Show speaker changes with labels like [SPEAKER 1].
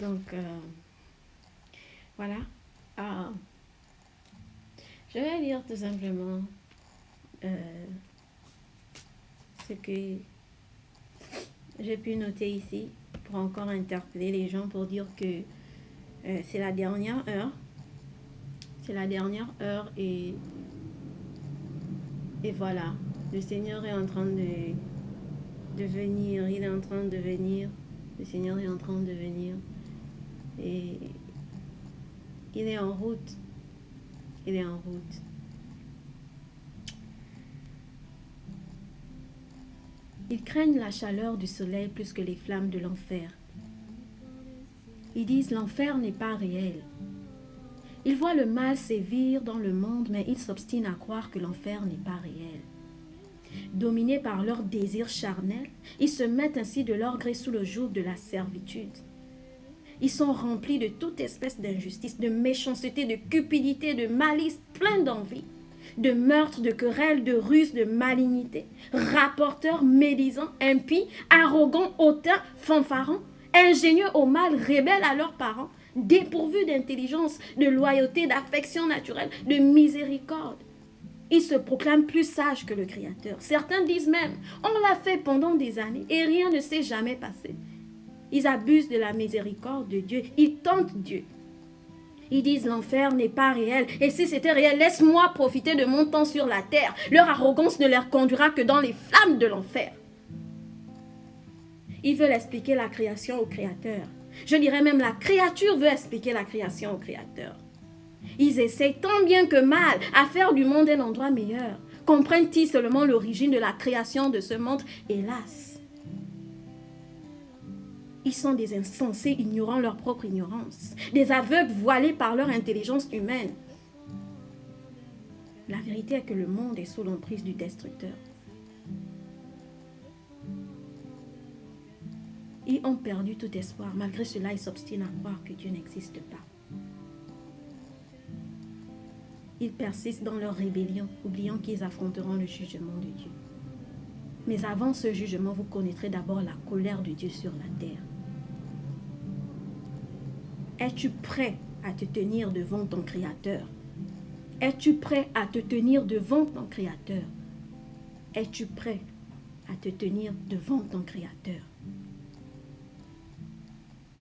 [SPEAKER 1] Donc, voilà. Ah, je vais lire tout simplement ce que j'ai pu noter ici pour encore interpeller les gens pour dire que c'est la dernière heure. C'est la dernière heure et voilà. Le Seigneur est en train de venir. Il est en train de venir. Le Seigneur est en train de venir. Et il est en route. Il est en route. Ils craignent la chaleur du soleil plus que les flammes de l'enfer. Ils disent l'enfer n'est pas réel. Ils voient le mal sévir dans le monde, mais ils s'obstinent à croire que l'enfer n'est pas réel. Dominés par leurs désirs charnels, ils se mettent ainsi de leur gré sous le joug de la servitude. Ils sont remplis de toute espèce d'injustice, de méchanceté, de cupidité, de malice, plein d'envie, de meurtre, de querelles, de ruses, de malignité, rapporteurs, médisants, impies, arrogants, hautains, fanfarons, ingénieux au mal, rebelles à leurs parents, dépourvus d'intelligence, de loyauté, d'affection naturelle, de miséricorde. Ils se proclament plus sages que le Créateur. Certains disent même, on l'a fait pendant des années et rien ne s'est jamais passé. Ils abusent de la miséricorde de Dieu. Ils tentent Dieu. Ils disent l'enfer n'est pas réel. Et si c'était réel, laisse-moi profiter de mon temps sur la terre. Leur arrogance ne leur conduira que dans les flammes de l'enfer. Ils veulent expliquer la création au Créateur. Je dirais même la créature veut expliquer la création au Créateur. Ils essayent tant bien que mal à faire du monde un endroit meilleur. Comprennent-ils seulement l'origine de la création de ce monde? Hélas! Ils sont des insensés ignorant leur propre ignorance, des aveugles voilés par leur intelligence humaine. La vérité est que le monde est sous l'emprise du destructeur. Ils ont perdu tout espoir. Malgré cela, ils s'obstinent à croire que Dieu n'existe pas. Ils persistent dans leur rébellion, oubliant qu'ils affronteront le jugement de Dieu. Mais avant ce jugement, vous connaîtrez d'abord la colère de Dieu sur la terre. Es-tu prêt à te tenir devant ton Créateur? Es-tu prêt à te tenir devant ton Créateur? Es-tu prêt à te tenir devant ton Créateur?